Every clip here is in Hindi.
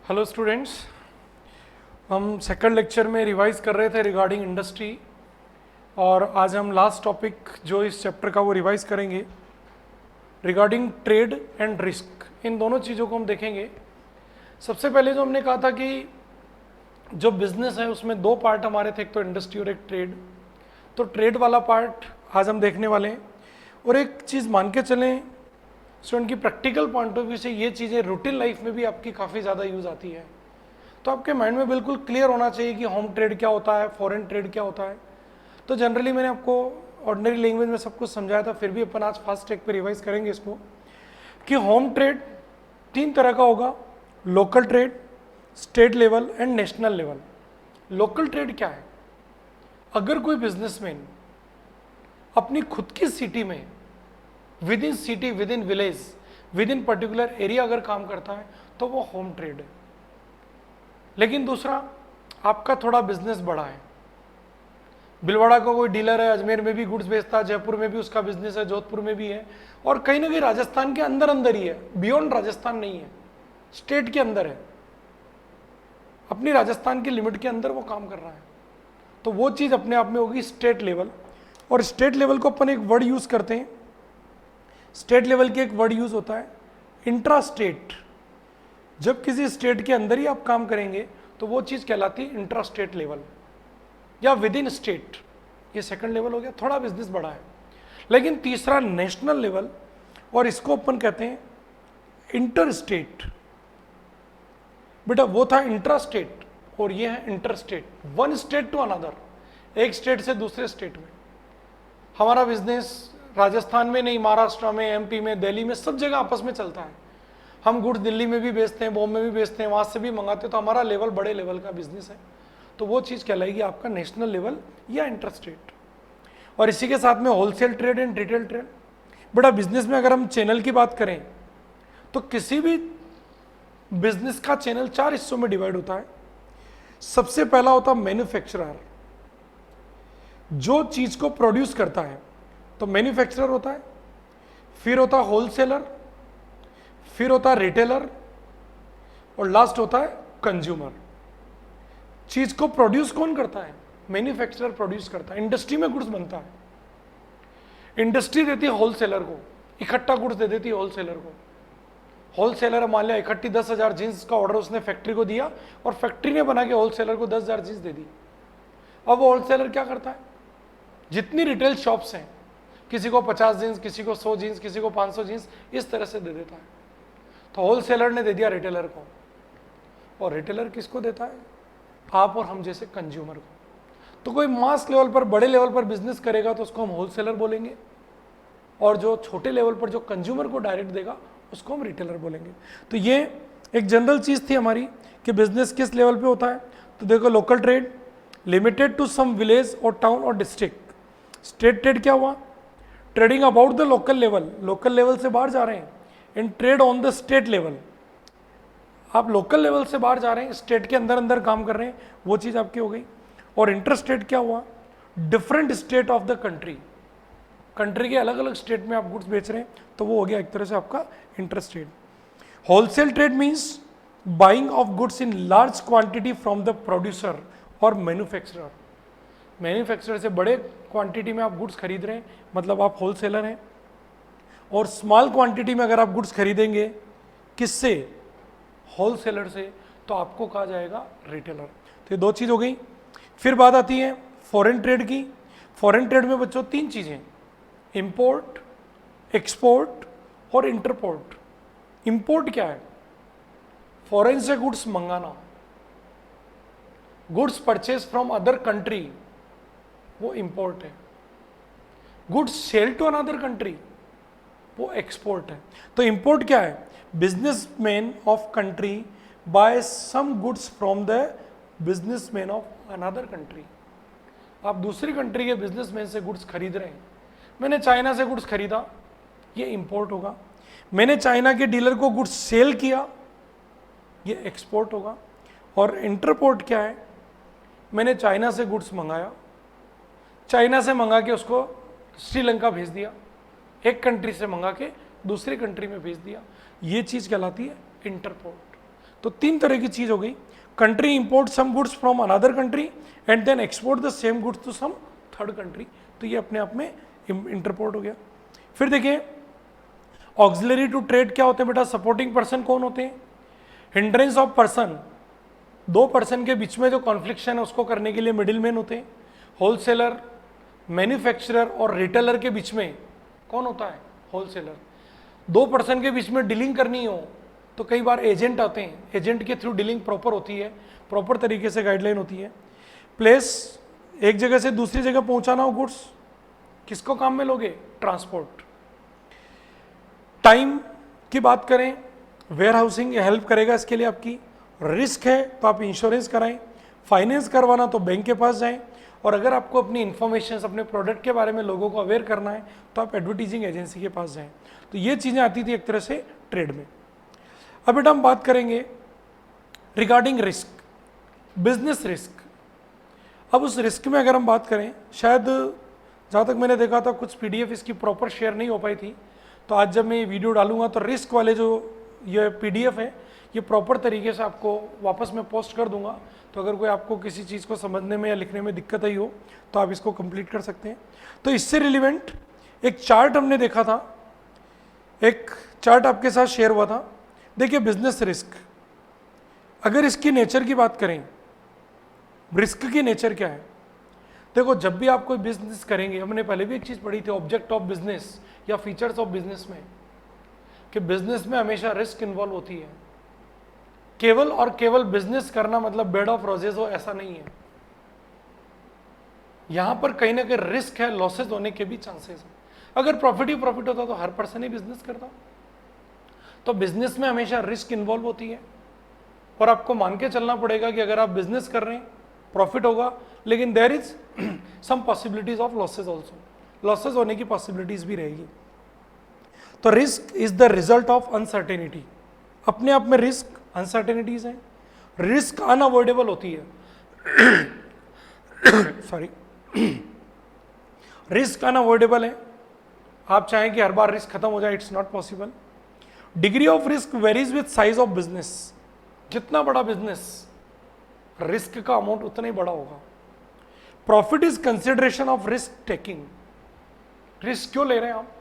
हेलो स्टूडेंट्स, हम सेकंड लेक्चर में रिवाइज कर रहे थे रिगार्डिंग इंडस्ट्री और आज हम लास्ट टॉपिक जो इस चैप्टर का वो रिवाइज करेंगे रिगार्डिंग ट्रेड एंड रिस्क। इन दोनों चीज़ों को हम देखेंगे। सबसे पहले जो हमने कहा था कि जो बिजनेस है उसमें दो पार्ट हमारे थे, एक तो इंडस्ट्री और एक ट्रेड। तो ट्रेड वाला पार्ट आज हम देखने वाले हैं। और एक चीज़ मान के चलें स्टूडेंट की, प्रैक्टिकल पॉइंट ऑफ व्यू से ये चीज़ें रूटीन लाइफ में भी आपकी काफ़ी ज़्यादा यूज़ आती है। तो आपके माइंड में बिल्कुल क्लियर होना चाहिए कि होम ट्रेड क्या होता है, फॉरेन ट्रेड क्या होता है। तो जनरली मैंने आपको ऑर्डिनरी लैंग्वेज में सब कुछ समझाया था, फिर भी अपन आज फास्ट ट्रैक पे रिवाइज करेंगे इसको कि होम ट्रेड तीन तरह का होगा: local trade, state level and national level. Local trade क्या है? अगर कोई बिजनेसमैन अपनी खुद की सिटी में, with in city, with in village, with in particular area अगर काम करता है तो वो होम ट्रेड है। लेकिन दूसरा, आपका थोड़ा बिजनेस बड़ा है, भिलवाड़ा का कोई डीलर है, अजमेर में भी गुड्स बेचता है, जयपुर में भी उसका बिजनेस है, जोधपुर में भी है, और कहीं ना कहीं राजस्थान के अंदर अंदर ही है, बियॉन्ड राजस्थान नहीं है, स्टेट के अंदर है, अपनी राजस्थान की लिमिट के अंदर वो काम कर रहा है, तो वो चीज़ अपने आप में होगी स्टेट लेवल। और स्टेट लेवल को अपन एक वर्ड यूज करते हैं, स्टेट लेवल की एक वर्ड यूज होता है इंट्रा स्टेट। जब किसी स्टेट के अंदर ही आप काम करेंगे तो वो चीज़ कहलाती है इंट्रा स्टेट लेवल या विद इन स्टेट। ये सेकंड लेवल हो गया, थोड़ा बिजनेस बड़ा है। लेकिन तीसरा नेशनल लेवल, और इसको अपन कहते हैं इंटर स्टेट। बेटा वो था इंट्रा स्टेट और ये है interstate, one state to another, एक स्टेट से दूसरे स्टेट में। हमारा बिजनेस राजस्थान में नहीं, महाराष्ट्र में, एमपी में, दिल्ली में, सब जगह आपस में चलता है। हम गुड्स दिल्ली में भी बेचते हैं, बॉम्बे में भी बेचते हैं, वहाँ से भी मंगाते हैं, तो हमारा लेवल बड़े लेवल का बिजनेस है। तो वो चीज़ कहलाएगी आपका नेशनल लेवल या इंटर स्टेट। और इसी के साथ में wholesale trade and retail trade. बड़ा बिजनेस में अगर हम चैनल की बात करें तो किसी भी बिजनेस का चैनल चार हिस्सों में डिवाइड होता है। सबसे पहला होता है मैन्युफैक्चरर, जो चीज को प्रोड्यूस करता है, तो मैन्युफैक्चरर होता है। फिर होता है होलसेलर, फिर होता है रिटेलर, और लास्ट होता है कंज्यूमर। चीज को प्रोड्यूस कौन करता है? मैन्युफैक्चरर प्रोड्यूस करता है। इंडस्ट्री में गुड्स बनता है, इंडस्ट्री देती है होलसेलर को, इकट्ठा गुड्स दे देती है होलसेलर को। होलसेलर मान लिया इकट्ठी 10,000 जीन्स का ऑर्डर उसने फैक्ट्री को दिया और फैक्ट्री ने बना के होलसेलर को 10,000 जीन्स दे दी। अब वो होलसेलर क्या करता है? जितनी रिटेल शॉप्स हैं, किसी को 50 जीन्स, किसी को 100 जीन्स, किसी को 500 जीन्स, इस तरह से दे देता है। तो होलसेलर ने दे दिया रिटेलर को, और रिटेलर किसको देता है? आप और हम जैसे कंज्यूमर को। तो कोई मास लेवल पर, बड़े लेवल पर बिजनेस करेगा तो उसको हम होलसेलर बोलेंगे, और जो छोटे लेवल पर जो कंज्यूमर को डायरेक्ट देगा उसको हम रिटेलर बोलेंगे। तो ये एक जनरल चीज़ थी हमारी कि बिजनेस किस लेवल पे होता है। तो देखो, local trade limited to some village और टाउन और डिस्ट्रिक्ट। स्टेट ट्रेड क्या हुआ? Trading about the local level, local level से बाहर जा रहे हैं। In trade on the state level, आप लोकल लेवल से बाहर जा रहे हैं, स्टेट के अंदर अंदर काम कर रहे हैं, वो चीज़ आपकी हो गई। और इंटर स्टेट क्या हुआ? Different state of the country, country के अलग अलग स्टेट में आप गुड्स बेच रहे हैं, तो वो हो गया एक तरह से आपका inter state. Wholesale trade means buying of goods in large quantity from the producer और मैन्युफैक्चरर। मैन्युफैक्चरर से बड़े क्वांटिटी में आप गुड्स खरीद रहे हैं, मतलब आप होलसेलर हैं। और स्मॉल क्वांटिटी में अगर आप गुड्स खरीदेंगे, किससे? होलसेलर से, तो आपको कहा जाएगा रिटेलर। तो ये दो चीज़ हो गई। फिर बात आती है फॉरेन ट्रेड की। फॉरेन ट्रेड में बच्चों तीन चीज़ें: इंपोर्ट, एक्सपोर्ट और इंटरपोर्ट। इंपोर्ट क्या है? फॉरेन से गुड्स मंगाना, goods purchase from other country, वो इंपोर्ट है। Goods sell to another country, वो एक्सपोर्ट है। तो इंपोर्ट क्या है? Businessman of country buy some goods from the businessman of another country. आप दूसरी कंट्री के बिजनेसमैन से गुड्स खरीद रहे हैं। मैंने चाइना से गुड्स खरीदा, ये इंपोर्ट होगा। मैंने चाइना के डीलर को गुड्स सेल किया, ये एक्सपोर्ट होगा। और इंटरपोर्ट क्या है? मैंने चाइना से गुड्स मंगाया, चाइना से मंगा के उसको श्रीलंका भेज दिया, एक कंट्री से मंगा के दूसरी कंट्री में भेज दिया, ये चीज़ कहलाती है इंटरपोर्ट। तो 3 तरह की चीज हो गई, country import some goods from another country and then export the same goods to some third country, तो ये अपने आप में इंटरपोर्ट हो गया। फिर देखिए ऑक्सिलरी टू ट्रेड क्या होते हैं बेटा, सपोर्टिंग पर्सन कौन होते हैं, हिंड्रेंस ऑफ पर्सन, 2 पर्सन के बीच में जो कॉन्फ्लिक्शन है उसको करने के लिए मिडिल मैन होते हैं। होलसेलर, मैन्युफैक्चरर और रिटेलर के बीच में कौन होता है, होलसेलर। 2 पर्सन के बीच में डीलिंग करनी हो तो कई बार एजेंट आते हैं, एजेंट के थ्रू डीलिंग प्रॉपर होती है, प्रॉपर तरीके से गाइडलाइन होती है। प्लेस, एक जगह से दूसरी जगह पहुंचाना हो गुड्स, किसको काम में लोगे, ट्रांसपोर्ट। टाइम की बात करें, वेयर हाउसिंग हेल्प करेगा इसके लिए आपकी। रिस्क है तो आप इंश्योरेंस कराएं, फाइनेंस करवाना तो बैंक के पास जाएं, और अगर आपको अपनी इंफॉर्मेशन अपने प्रोडक्ट के बारे में लोगों को अवेयर करना है तो आप एडवर्टीजिंग एजेंसी के पास जाएं। तो ये चीज़ें आती थी एक तरह से ट्रेड में। अब बेटा हम बात करेंगे रिगार्डिंग रिस्क, बिजनेस रिस्क। अब उस रिस्क में अगर हम बात करें, शायद जहाँ तक मैंने देखा था कुछ PDF इसकी प्रॉपर शेयर नहीं हो पाई थी, तो आज जब मैं ये वीडियो डालूंगा तो रिस्क वाले जो ये PDF है ये प्रॉपर तरीके से आपको वापस मैं पोस्ट कर दूंगा। तो अगर कोई आपको किसी चीज़ को समझने में या लिखने में दिक्कत आई हो तो आप इसको कंप्लीट कर सकते हैं। तो इससे रिलेवेंट एक चार्ट हमने देखा था, एक चार्ट आपके साथ शेयर हुआ था। देखिए बिजनेस रिस्क, अगर इसकी नेचर की बात करें, रिस्क की नेचर क्या है, देखो जब भी आप कोई बिजनेस करेंगे, हमने पहले भी एक चीज़ पढ़ी थी ऑब्जेक्ट ऑफ बिजनेस या फीचर्स ऑफ बिजनेस में, कि बिजनेस में हमेशा रिस्क इन्वॉल्व होती है। केवल और केवल बिजनेस करना मतलब बेड ऑफ रोजेस हो ऐसा नहीं है, यहां पर कहीं ना कहीं रिस्क है, लॉसेस होने के भी चांसेस है। अगर प्रॉफिट ही प्रॉफिट होता तो हर पर्सन ही बिजनेस करता, तो बिजनेस में हमेशा रिस्क इन्वॉल्व होती है। और आपको मान के चलना पड़ेगा कि अगर आप बिजनेस कर रहे हैं प्रॉफिट होगा, लेकिन there is some possibilities of losses also, losses होने की पॉसिबिलिटीज भी रहेगी। तो risk is the result of uncertainty, अपने आप में रिस्क अनसर्टेनिटीज है, रिस्क अनअवॉइडेबल होती है सॉरी रिस्क अनअवॉइडेबल है, आप चाहें कि हर बार रिस्क खत्म हो जाए, it's not possible. Degree of risk varies with size of business, जितना बड़ा बिजनेस रिस्क का अमाउंट उतना ही बड़ा होगा। Profit is consideration of risk taking, risk क्यों ले रहे हैं आप,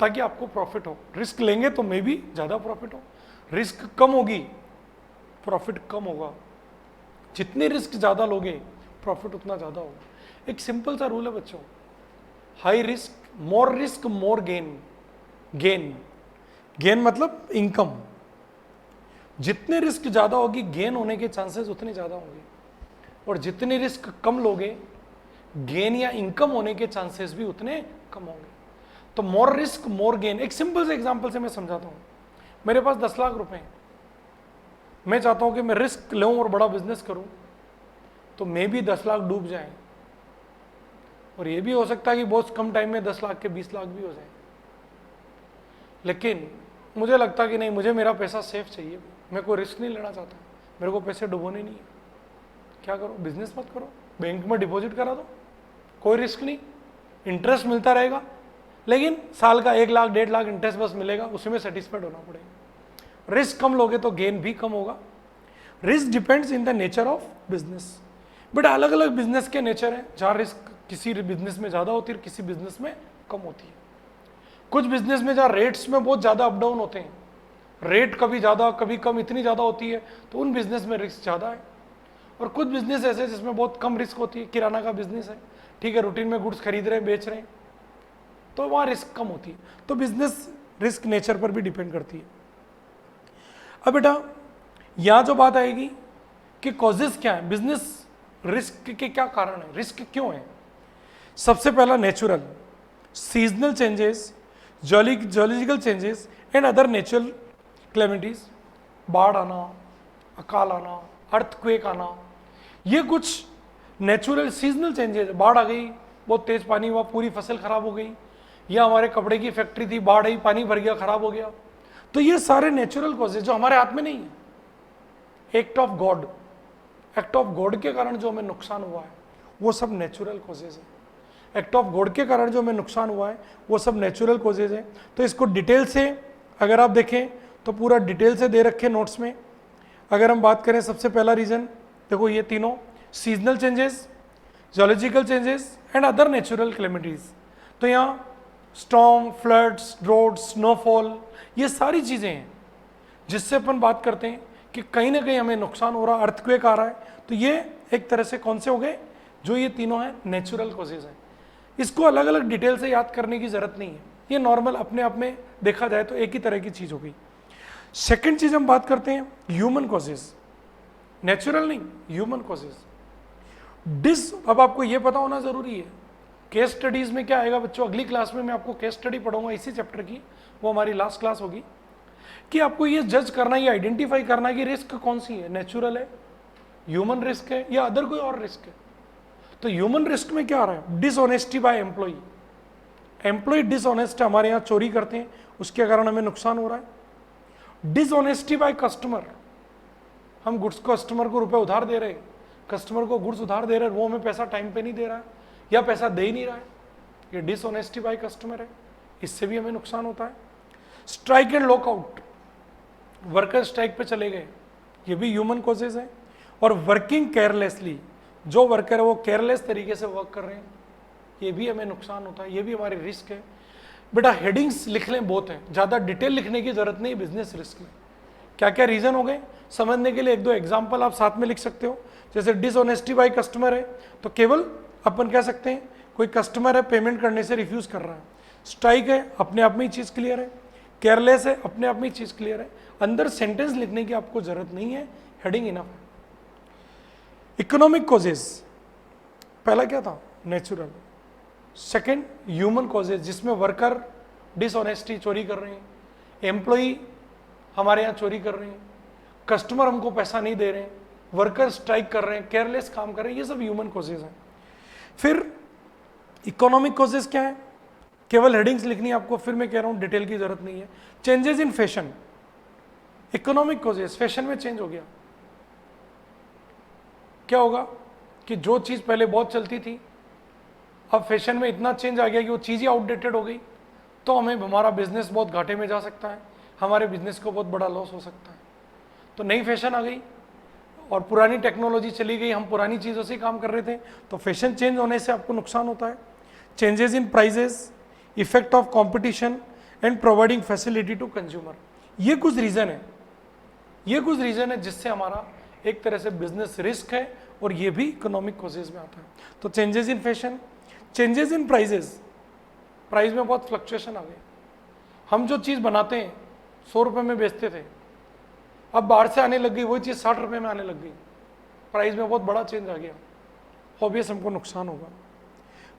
ताकि आपको प्रॉफिट हो, रिस्क लेंगे तो मे भी ज्यादा प्रॉफिट हो, रिस्क कम होगी प्रॉफिट कम होगा, जितनी रिस्क ज्यादा लोगे प्रॉफिट उतना ज्यादा होगा। एक सिंपल सा रूल है बच्चों, हाई रिस्क मोर गेन, गेन मतलब इनकम, जितने रिस्क ज्यादा होगी गेन होने के चांसेस उतने ज्यादा होंगे, और जितने रिस्क कम लोगे गेन या इनकम होने के चांसेस भी उतने कम होंगे। तो मोर रिस्क मोर गेन, एक सिंपल से एग्जांपल से मैं समझाता हूं। मेरे पास 10 लाख रुपए हैं, मैं चाहता हूं कि मैं रिस्क लूं और बड़ा बिजनेस करूं, तो मे भी 10 लाख डूब जाएं, और ये भी हो सकता है कि बहुत कम टाइम में 10 लाख के 20 लाख भी हो जाए। लेकिन मुझे लगता कि नहीं, मुझे मेरा पैसा सेफ चाहिए, मैं कोई रिस्क नहीं लेना चाहता, मेरे को पैसे डुबोने नहीं है। क्या करो, बिजनेस मत करो, बैंक में डिपॉजिट करा दो, कोई रिस्क नहीं, इंटरेस्ट मिलता रहेगा, लेकिन साल का 1 लाख 1.5 लाख इंटरेस्ट बस मिलेगा, उसी में सेटिस्फाइड होना पड़ेगा। रिस्क कम लोगे तो गेन भी कम होगा। Risk depends in the nature of business, but अलग अलग बिजनेस के नेचर है, जहाँ रिस्क किसी बिजनेस में ज्यादा होती है, किसी बिजनेस में कम होती है। कुछ बिजनेस में जहाँ रेट्स में बहुत ज्यादा अप डाउन होते हैं, रेट कभी ज्यादा कभी कम इतनी ज्यादा होती है, तो उन बिजनेस में रिस्क ज्यादा है। और कुछ बिजनेस ऐसे जिसमें बहुत कम रिस्क होती है, किराना का बिजनेस है, ठीक है, रूटीन में गुड्स खरीद रहे हैं बेच रहे हैं, तो वहाँ रिस्क कम होती है। तो बिजनेस रिस्क नेचर पर भी डिपेंड करती है। अब बेटा यहाँ जो बात आएगी कि कॉजेस क्या है, बिजनेस रिस्क के क्या कारण है, रिस्क क्यों है। सबसे पहला natural, seasonal changes, geological changes and other natural calamities, बाढ़ आना, अकाल आना, अर्थक्वेक आना, ये कुछ नेचुरल सीजनल चेंजेस। बाढ़ आ गई, बहुत तेज पानी हुआ, पूरी फसल खराब हो गई, या हमारे कपड़े की फैक्ट्री थी, बाढ़ आई, पानी भर गया, खराब हो गया, तो ये सारे नेचुरल कॉजेज जो हमारे हाथ में नहीं है। Act of God, act of God के कारण जो हमें नुकसान हुआ है वो सब नेचुरल कॉजेज है। एक्ट ऑफ गॉड के कारण जो हमें नुकसान हुआ है वो सब नेचुरल कॉजेज है। तो इसको डिटेल से अगर आप देखें तो पूरा डिटेल से दे रखे नोट्स में। अगर हम बात करें सबसे पहला रीजन, देखो ये तीनों seasonal changes, geological changes and other natural calamities. तो यहाँ स्टॉर्म, फ्लड्स, ड्रॉट्स, स्नोफॉल, ये सारी चीज़ें हैं जिससे अपन बात करते हैं कि कहीं ना कहीं हमें नुकसान हो रहा है, अर्थक्वेक आ रहा है। तो ये एक तरह से कौन से हो गए, जो ये तीनों हैं नेचुरल कॉजेज हैं। इसको अलग अलग डिटेल से याद करने की जरूरत नहीं है, ये नॉर्मल अपने आप में देखा जाए तो एक ही तरह की चीज़ हो गई। सेकेंड चीज़ हम बात करते हैं ह्यूमन कॉजेज, नेचुरल नहीं, ह्यूमन कॉजेज। अब आपको ये पता होना जरूरी है, केस स्टडीज में क्या आएगा बच्चों, अगली क्लास में मैं आपको केस स्टडी पढ़ाऊंगा इसी चैप्टर की, वो हमारी लास्ट क्लास होगी, कि आपको ये जज करना, ये आइडेंटिफाई करना कि रिस्क कौन सी है, नेचुरल है, ह्यूमन रिस्क है या अदर कोई और रिस्क है। तो ह्यूमन रिस्क में क्या आ रहा है, dishonesty by employee. Employee dishonest, हमारे यहाँ चोरी करते हैं, उसके कारण हमें नुकसान हो रहा है। डिसऑनेस्टी बाय कस्टमर, हम गुड्स कस्टमर को रुपए उधार दे रहे हैं, कस्टमर को गुड्स उधार दे रहे हैं, वो हमें पैसा टाइम पे नहीं दे रहा है या पैसा दे ही नहीं रहा है, ये डिसऑनेस्टी बाय कस्टमर है, इससे भी हमें नुकसान होता है। Strike and lockout, worker strike पे चले गए, ये भी ह्यूमन कॉजेज है। और वर्किंग केयरलेसली, जो वर्कर है वो केयरलेस तरीके से वर्क कर रहे हैं, ये भी हमें नुकसान होता है, ये भी हमारी रिस्क है। बेटा हेडिंग्स लिख लें, बहुत है, ज़्यादा डिटेल लिखने की जरूरत नहीं बिजनेस रिस्क में। क्या क्या रीजन हो गए समझने के लिए एक दो एग्जाम्पल आप साथ में लिख सकते हो। जैसे डिसऑनेस्टी बाय कस्टमर है तो केवल अपन कह सकते हैं कोई कस्टमर है पेमेंट करने से रिफ्यूज कर रहा है। स्ट्राइक है, अपने आप में ही चीज़ क्लियर है। केयरलेस है, अपने आप में ही चीज़ क्लियर है। अंदर सेंटेंस लिखने की आपको जरूरत नहीं है, हेडिंग इनफ है। इकोनॉमिक कॉजेज, पहला क्या था, नेचुरल। सेकंड ह्यूमन कॉजेज, जिसमें वर्कर डिसऑनेस्टी, चोरी कर रहे हैं, एम्प्लॉई हमारे यहाँ चोरी कर रहे हैं, कस्टमर हमको पैसा नहीं दे रहे हैं, वर्कर स्ट्राइक कर रहे हैं, केयरलेस काम कर रहे हैं, ये सब ह्यूमन कॉजेज हैं। फिर इकोनॉमिक कॉजेज क्या है, केवल हेडिंग्स लिखनी है आपको, फिर मैं कह रहा हूँ डिटेल की जरूरत नहीं है। Changes in fashion, economic causes, fashion में चेंज हो गया, क्या होगा कि जो चीज़ पहले बहुत चलती थी अब फैशन में इतना चेंज आ गया कि वो चीज़ ही आउटडेटेड हो गई, तो हमें हमारा बिजनेस बहुत घाटे में जा सकता है, हमारे बिजनेस को बहुत बड़ा लॉस हो सकता है। तो नई फैशन आ गई और पुरानी टेक्नोलॉजी चली गई, हम पुरानी चीज़ों से काम कर रहे थे, तो फैशन चेंज होने से आपको नुकसान होता है। Changes in prices, effect of competition and providing facility to consumer, ये कुछ रीज़न है, ये कुछ रीज़न है जिससे हमारा एक तरह से बिजनेस रिस्क है, और ये भी इकोनॉमिक कॉजेज में आता है। तो changes in fashion, changes in prices, price में बहुत फ्लक्चुएशन आ गई। हम जो चीज़ बनाते हैं 100 रुपये में बेचते थे, अब बाहर से आने लग गई वही चीज़ 60 रुपये में आने लग गई, प्राइस में बहुत बड़ा चेंज आ गया, ऑब्वियस हमको नुकसान होगा।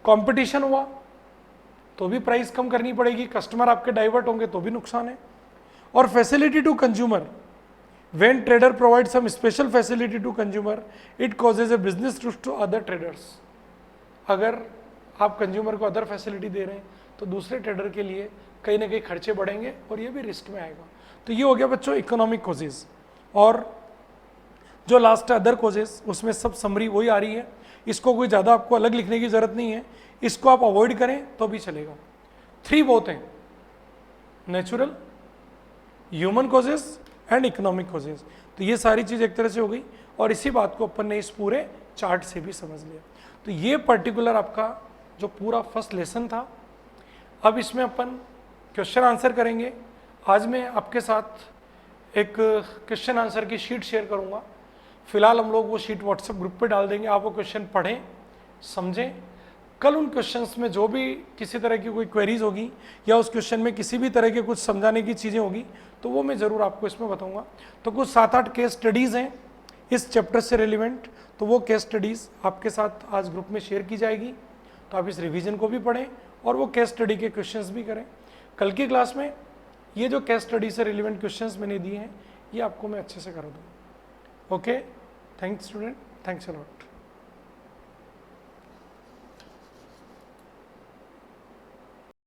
कंपटीशन हुआ तो भी प्राइस कम करनी पड़ेगी, कस्टमर आपके डाइवर्ट होंगे तो भी नुकसान है। और facility to consumer, when trader provides some special facility to consumer, it causes a business risk to other traders। अगर आप कंज्यूमर को अदर फैसिलिटी दे रहे हैं तो दूसरे ट्रेडर के लिए कहीं ना कहीं खर्चे बढ़ेंगे और ये भी रिस्क में आएगा। तो ये हो गया बच्चों इकोनॉमिक कॉजेज। और जो लास्ट है अदर कॉजेज, उसमें सब समरी वही आ रही है, इसको कोई ज़्यादा आपको अलग लिखने की ज़रूरत नहीं है, इसको आप अवॉइड करें तो भी चलेगा। 3 बहुत हैं, natural, human causes and economic causes. तो ये सारी चीज़ एक तरह से हो गई, और इसी बात को अपन ने इस पूरे चार्ट से भी समझ लिया। तो ये पर्टिकुलर आपका जो पूरा फर्स्ट लेसन था। अब इसमें अपन क्वेश्चन आंसर करेंगे। आज मैं आपके साथ एक क्वेश्चन आंसर की शीट शेयर करूंगा। फिलहाल हम लोग वो शीट व्हाट्सएप ग्रुप पे डाल देंगे, आप वो क्वेश्चन पढ़ें, समझें। कल उन क्वेश्चंस में जो भी किसी तरह की कोई क्वेरीज होगी या उस क्वेश्चन में किसी भी तरह के कुछ समझाने की चीज़ें होगी तो वो मैं ज़रूर आपको इसमें बताऊंगा। तो कुछ 7-8 केस स्टडीज़ हैं इस चैप्टर से रिलेवेंट, तो वो केस स्टडीज़ आपके साथ आज ग्रुप में शेयर की जाएगी। तो आप इस रिवीजन को भी पढ़ें और वो केस स्टडी के क्वेश्चंस भी करें। कल की क्लास में ये जो केस स्टडी से रिलेवेंट क्वेश्चंस मैंने दिए हैं ये आपको मैं अच्छे से करा दूँगा। Okay, thanks student, thanks a lot.